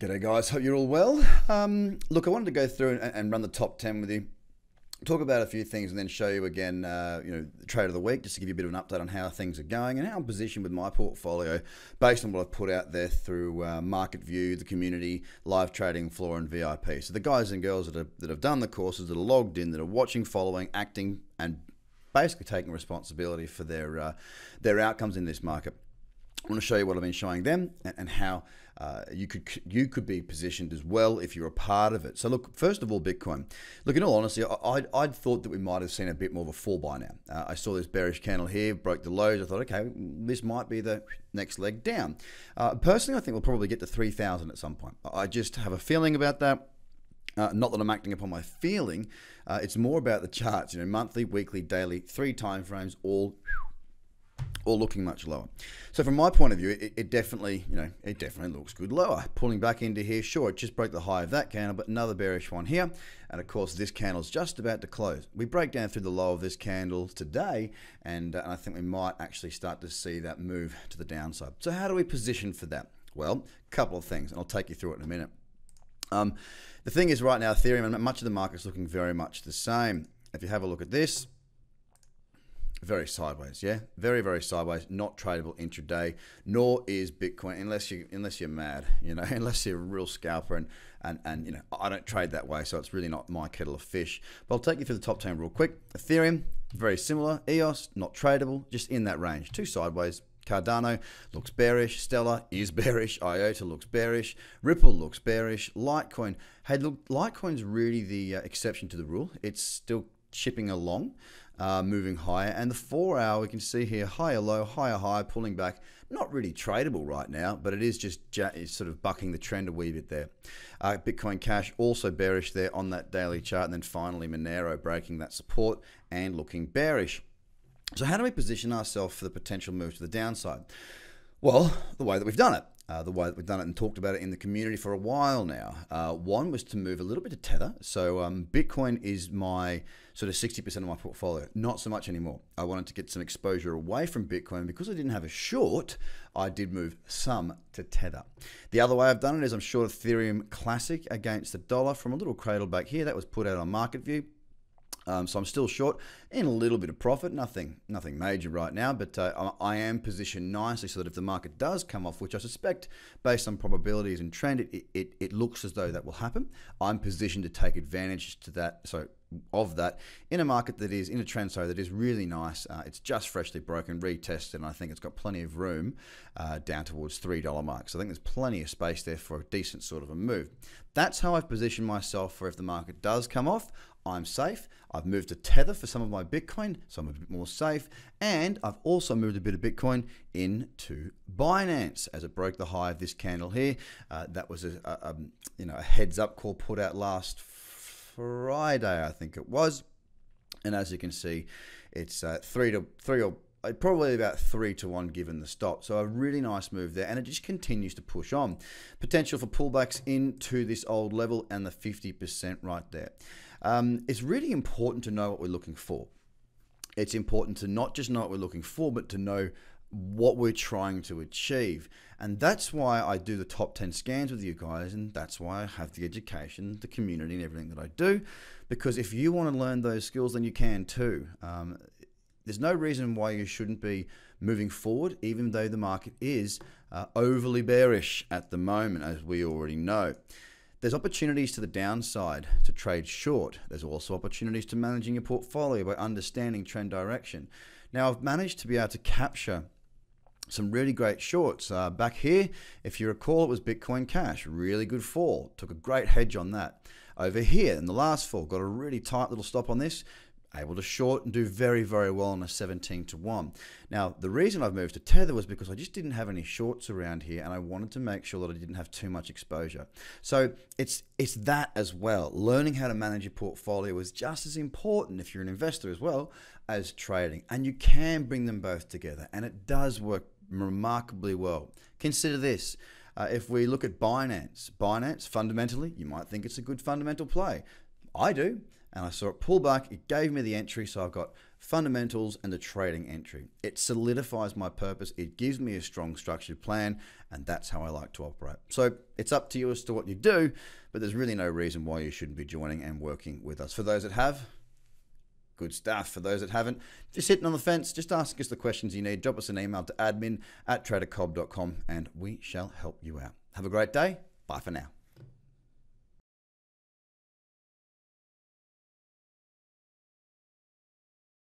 G'day guys, hope you're all well. Look, I wanted to go through and run the top 10 with you, talk about a few things and then show you again, the trade of the week, just to give you a bit of an update on how things are going and how I'm positioned with my portfolio based on what I've put out there through Market View, the community, live trading floor and VIP. So the guys and girls that have done the courses, that are logged in, that are watching, following, acting and basically taking responsibility for their outcomes in this market. I want to show you what I've been showing them and how you could be positioned as well if you're a part of it. So look, first of all, Bitcoin. Look, in all honesty, I'd thought that we might have seen a bit more of a fall by now. I saw this bearish candle here, broke the lows. I thought, okay, this might be the next leg down. Personally, I think we'll probably get to 3,000 at some point. I just have a feeling about that. Not that I'm acting upon my feeling. It's more about the charts, monthly, weekly, daily, 3 time frames, all looking much lower. So from my point of view, it definitely looks good lower. Pulling back into here, sure, it just broke the high of that candle, but another bearish one here. And of course, this candle's just about to close. We break down through the low of this candle today, and I think we might actually start to see that move to the downside. So how do we position for that? Well, a couple of things, and I'll take you through it in a minute. The thing is, right now, Ethereum and much of the market's looking very much the same. If you have a look at this, very sideways, yeah, very, very sideways, not tradable intraday, nor is Bitcoin, unless you're mad, unless you're a real scalper, and I don't trade that way, so it's really not my kettle of fish. But I'll take you through the top 10 real quick. Ethereum, very similar. EOS, not tradable, just in that range, 2 sideways. Cardano looks bearish. Stellar is bearish. IOTA looks bearish. Ripple looks bearish. Litecoin, hey, look, Litecoin's really the exception to the rule. It's still chipping along, moving higher. And the 4 hour, we can see here, higher low, higher high, pulling back. Not really tradable right now, but it is just sort of bucking the trend a wee bit there. Bitcoin Cash also bearish there on that daily chart. And then finally, Monero breaking that support and looking bearish. So how do we position ourselves for the potential move to the downside? Well, the way that we've done it. The way that we've done it and talked about it in the community for a while now. One was to move a little bit of tether. So Bitcoin is my sort of 60% of my portfolio. Not so much anymore. I wanted to get some exposure away from Bitcoin. Because I didn't have a short, I did move some to tether. The other way I've done it is I'm short Ethereum Classic against the dollar from a little cradle back here. That was put out on Market View. So I'm still short in a little bit of profit, nothing major right now, but I am positioned nicely so that if the market does come off, which I suspect based on probabilities and trend, it looks as though that will happen. I'm positioned to take advantage of that in a market that is in a trend that is really nice. It's just freshly broken, retested, and I think it's got plenty of room down towards $3 mark. So I think there's plenty of space there for a decent sort of a move. That's how I've positioned myself for if the market does come off, I'm safe. I've moved to Tether for some of my Bitcoin, so I'm a bit more safe. And I've also moved a bit of Bitcoin into Binance as it broke the high of this candle here. That was a heads up call put out last Friday, I think it was. And as you can see, it's probably about 3 to 1 given the stop. So a really nice move there, and it just continues to push on. Potential for pullbacks into this old level and the 50% right there. It's really important to know what we're looking for. It's important to not just know what we're looking for, but to know what we're trying to achieve. And that's why I do the top 10 scans with you guys, and that's why I have the education, the community, and everything that I do. Because if you want to learn those skills, then you can too. There's no reason why you shouldn't be moving forward, even though the market is overly bearish at the moment, as we already know. There's opportunities to the downside to trade short. There's also opportunities to managing your portfolio by understanding trend direction. Now, I've managed to be able to capture some really great shorts. Back here, if you recall, it was Bitcoin Cash. Really good fall. Took a great hedge on that. Over here, in the last fall, got a really tight little stop on this. Able to short and do very, very well on a 17 to 1. Now, the reason I've moved to Tether was because I just didn't have any shorts around here, and I wanted to make sure that I didn't have too much exposure. So it's that as well. Learning how to manage your portfolio is just as important if you're an investor as well as trading. And you can bring them both together, and it does work remarkably well. Consider this. If we look at Binance, fundamentally, you might think it's a good fundamental play. I do. and I saw it pull back. It gave me the entry, so I've got fundamentals and the trading entry. It solidifies my purpose. It gives me a strong structured plan, and that's how I like to operate. So it's up to you as to what you do, but there's really no reason why you shouldn't be joining and working with us. For those that have, good stuff. For those that haven't, just sitting on the fence, just ask us the questions you need. Drop us an email to admin@tradercobb.com and we shall help you out. Have a great day. Bye for now.